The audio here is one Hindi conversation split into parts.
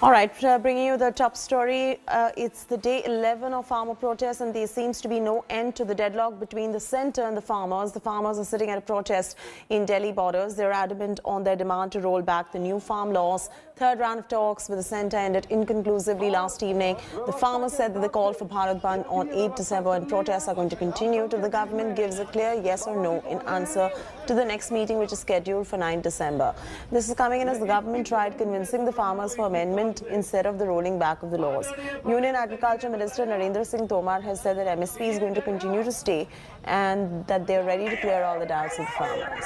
All right, bringing you the top story. It's the day 11 of farmer protests, and there seems to be no end to the deadlock between the centre and the farmers. The farmers are sitting at a protest in Delhi borders. They're adamant on their demand to roll back the new farm laws. Third round of talks with the centre ended inconclusively last evening. The farmers said that the call for Bharat Bandh on 8 December and protests are going to continue till the government gives a clear yes or no in answer to the next meeting, which is scheduled for 9 December. This is coming in as the government tried convincing the farmers for amendment instead of the rolling back of the laws. Union Agriculture Minister Narendra Singh Tomar has said that MSP is going to continue to stay and that they are ready to clear all the doubts of the farmers.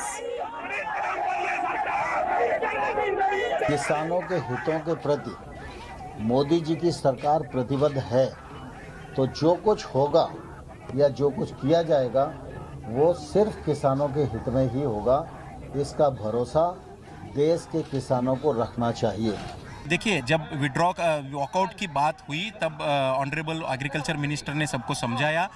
किसानों के हितों के प्रति मोदी जी की सरकार प्रतिबद्ध है, तो जो कुछ होगा या जो कुछ किया जाएगा वो सिर्फ किसानों के हित में ही होगा। इसका भरोसा देश के किसानों को रखना चाहिए। देखिए, जब वॉकआउट की बात हुई तब ऑनरेबल एग्रीकल्चर मिनिस्टर ने सबको समझाया।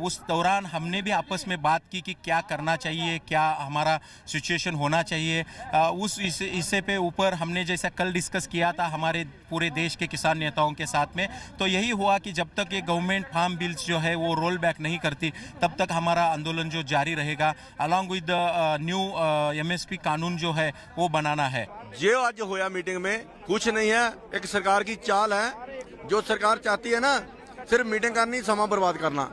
उस दौरान हमने भी आपस में बात की कि क्या करना चाहिए, क्या हमारा सिचुएशन होना चाहिए। उस हिस्से पे ऊपर हमने जैसा कल डिस्कस किया था हमारे पूरे देश के किसान नेताओं के साथ में, तो यही हुआ कि जब तक ये गवर्नमेंट फार्म बिल्स जो है वो रोल बैक नहीं करती तब तक हमारा आंदोलन जो जारी रहेगा। अलॉन्ग विद न्यू MSP कानून जो है वो बनाना है। जो आज होया मीटिंग में कुछ नहीं है, एक सरकार की चाल है। जो सरकार चाहती है ना सिर्फ मीटिंग करनी, समा बर्बाद करना,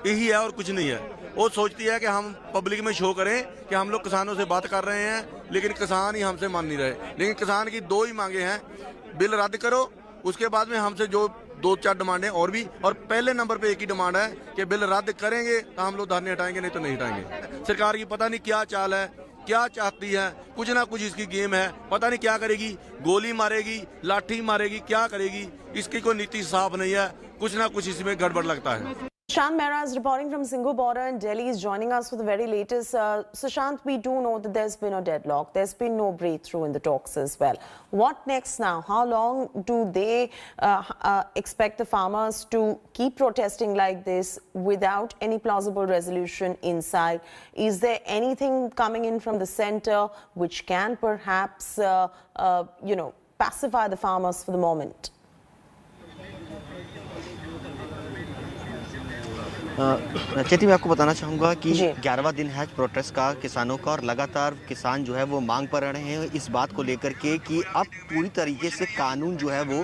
यही है और कुछ नहीं है। वो सोचती है कि हम पब्लिक में शो करें कि हम लोग किसानों से बात कर रहे हैं, लेकिन किसान ही हमसे मान नहीं रहे। लेकिन किसान की दो ही मांगे हैं, बिल रद्द करो, उसके बाद में हमसे जो 2-4 डिमांडें और भी, और पहले नंबर पे एक ही डिमांड है कि बिल रद्द करेंगे तो हम लोग धरने हटाएंगे, नहीं तो नहीं हटाएंगे। सरकार की पता नहीं क्या चाल है, क्या चाहती है, कुछ ना कुछ इसकी गेम है। पता नहीं क्या करेगी, गोली मारेगी, लाठी मारेगी, क्या करेगी, इसकी कोई नीति साफ नहीं है। कुछ ना कुछ इसमें गड़बड़ लगता है। Sushant Mehra is reporting from Singhu border in Delhi. Is joining us for the very latest. Sushant, we do know that there's been a deadlock. There's been no breakthrough in the talks as well. What next now? How long do they expect the farmers to keep protesting like this without any plausible resolution in sight? Is there anything coming in from the centre which can perhaps, pacify the farmers for the moment? चेती, मैं आपको बताना चाहूँगा कि 11वां दिन है प्रोटेस्ट का किसानों का, और लगातार किसान जो है वो मांग पर रहे हैं इस बात को लेकर के कि अब पूरी तरीके से कानून जो है वो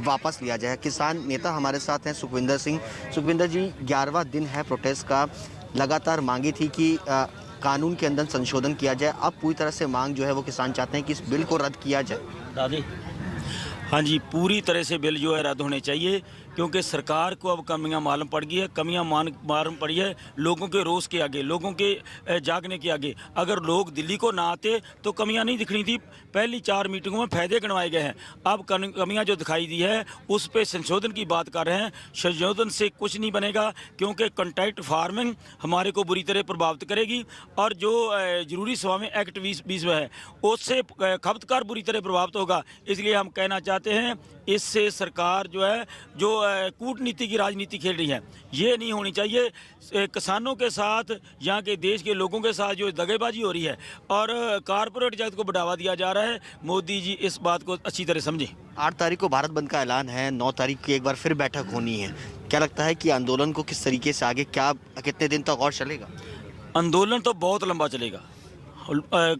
वापस लिया जाए। किसान नेता हमारे साथ हैं सुखविंदर सिंह। सुखविंदर जी, 11वां दिन है प्रोटेस्ट का, लगातार मांगी थी कि कानून के अंदर संशोधन किया जाए। अब पूरी तरह से मांग जो है वो किसान चाहते हैं कि इस बिल को रद्द किया जाए। हाँ जी, पूरी तरह से बिल जो है रद्द होने चाहिए, क्योंकि सरकार को अब कमियां मालूम पड़ गई है। कमियां मालूम पड़ी है लोगों के रोज़ के आगे, लोगों के जागने के आगे। अगर लोग दिल्ली को ना आते तो कमियां नहीं दिखनी थी। पहली 4 मीटिंगों में फ़ायदे गिनवाए गए हैं, अब कमियां जो दिखाई दी है उस पर संशोधन की बात कर रहे हैं। संशोधन से कुछ नहीं बनेगा, क्योंकि कॉन्ट्रैक्ट फार्मिंग हमारे को बुरी तरह प्रभावित करेगी, और जो ज़रूरी स्वामी एक्ट 2020 है उससे खपतकार बुरी तरह प्रभावित होगा। इसलिए हम कहना चाहते हैं इससे सरकार जो है जो कूटनीति की राजनीति खेल रही है, ये नहीं होनी चाहिए। किसानों के साथ, यहाँ के देश के लोगों के साथ जो दगेबाजी हो रही है और कारपोरेट जगत को बढ़ावा दिया जा रहा है, मोदी जी इस बात को अच्छी तरह समझें। 8 तारीख को भारत बंद का ऐलान है, 9 तारीख की एक बार फिर बैठक होनी है। क्या लगता है कि आंदोलन को किस तरीके से आगे, कितने दिन तक और चलेगा? आंदोलन तो बहुत लंबा चलेगा।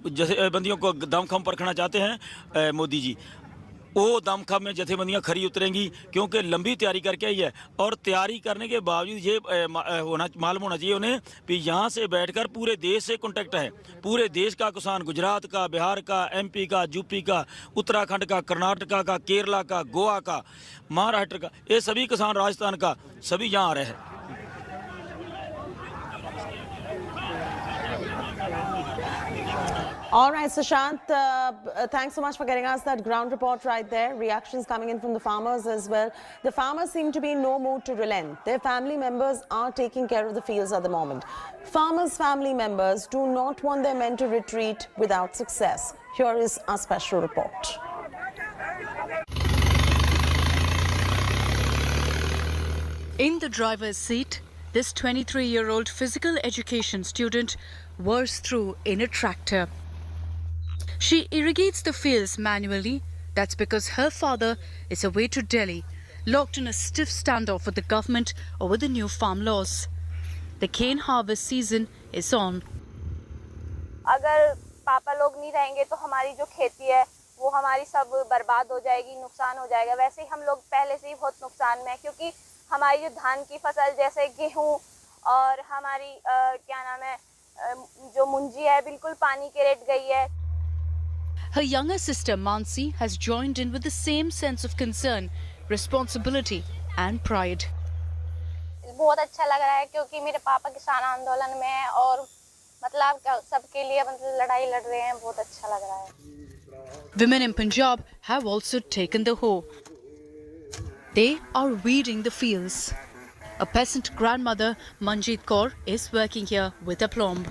जैसे बंदियों को दमखम परखना चाहते हैं मोदी जी, वो दमखम में जथेबंदियाँ खरी उतरेंगी, क्योंकि लंबी तैयारी करके आई है। और तैयारी करने के बावजूद ये मालूम होना चाहिए उन्हें कि यहाँ से बैठकर पूरे देश से कॉन्टैक्ट है। पूरे देश का किसान, गुजरात का, बिहार का, MP का, यूपी का, उत्तराखंड का, कर्नाटका का, केरला का, गोवा का, महाराष्ट्र का, ये सभी किसान, राजस्थान का, सभी यहाँ आ रहे हैं। All right, Sushant, thanks so much for getting us that ground report right there. Reactions coming in from the farmers as well. The farmers seem to be in no mood to relent. Their family members are taking care of the fields at the moment. Farmers' family members do not want their men to retreat without success. Here is our special report. In the driver's seat, this 23-year-old physical education student whirs through in a tractor. She irrigates the fields manually, That's because her father is away to Delhi, locked in a stiff standoff with the government over the new farm laws. The cane harvest season is on. अगर पापा लोग नहीं रहेंगे तो हमारी जो खेती है वो हमारी सब बर्बाद हो जाएगी, नुकसान हो जाएगा। वैसे ही हम लोग पहले से ही बहुत नुकसान में है, क्योंकि हमारी जो धान की फसल जैसे गेहूं और हमारी क्या नाम है जो मुंजी है बिल्कुल पानी के रेट गई है। Her younger sister Mansi has joined in with the same sense of concern, responsibility and pride. बहुत अच्छा लग रहा है क्योंकि मेरे पापा किसान आंदोलन में है और मतलब सबके लिए मतलब लड़ाई लड़ रहे हैं, बहुत अच्छा लग रहा है। Women in Punjab have also taken the hoe. They are weeding the fields. A peasant grandmother, Manjeet Kaur, is working here with aplomb.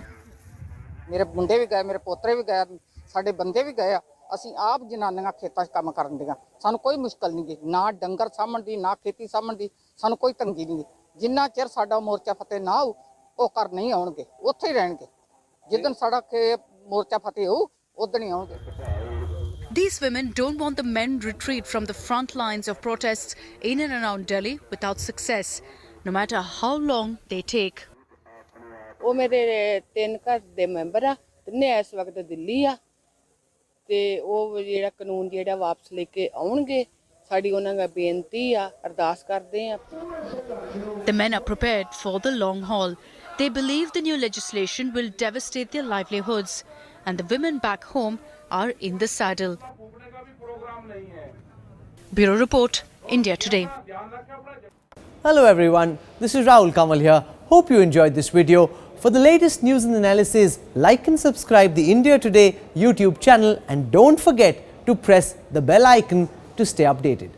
मेरे मुंडे भी गए, मेरे पोतरे भी गए, साडे बंदे भी गए। ਅਸੀਂ ਆਪ ਜਨਾਨੀਆਂ ਖੇਤਾਂ 'ਚ ਕੰਮ ਕਰਨ ਦੀਆਂ, ਸਾਨੂੰ ਕੋਈ ਮੁਸ਼ਕਲ ਨਹੀਂ ਗੀ, ਨਾ ਡੰਗਰ ਸਾਂਭਣ ਦੀ ਨਾ ਖੇਤੀ ਸਾਂਭਣ ਦੀ, ਸਾਨੂੰ ਕੋਈ ਤੰਗੀ ਨਹੀਂ। ਜਿੰਨਾ ਚਿਰ ਸਾਡਾ ਮੋਰਚਾ ਫਤਿਹ ਨਾ ਹੋ ਉਹ ਕਰ ਨਹੀਂ ਆਉਣਗੇ, ਉੱਥੇ ਹੀ ਰਹਿਣਗੇ। ਜਿੱਦਣ ਸਾਡਾ ਮੋਰਚਾ ਫਤਿਹ ਹੋ ਉਦੋਂ ਹੀ ਆਉਣਗੇ। These women don't want the men retreat from the front lines of protests in and around Delhi without success, no matter how long they take. ਉਹ ਮੇਰੇ 3 ਘਰ ਦੇ ਮੈਂਬਰ ਆ, ਤਿੰਨੇ ਇਸ ਵਕਤ ਦਿੱਲੀ ਆ ਤੇ ਉਹ ਜਿਹੜਾ ਕਾਨੂੰਨ ਜਿਹੜਾ ਵਾਪਸ ਲੈ ਕੇ ਆਉਣਗੇ, ਸਾਡੀ ਉਹਨਾਂ ਦਾ ਬੇਨਤੀ ਆ, ਅਰਦਾਸ ਕਰਦੇ ਆ। The men are prepared for the long haul. They believe the new legislation will devastate their livelihoods, and the women back home are in the saddle. Bureau Report, India Today. Hello everyone, this is Rahul Kamal here. Hope you enjoyed this video. For the latest news and analysis, like and subscribe the India Today YouTube channel and don't forget to press the bell icon to stay updated.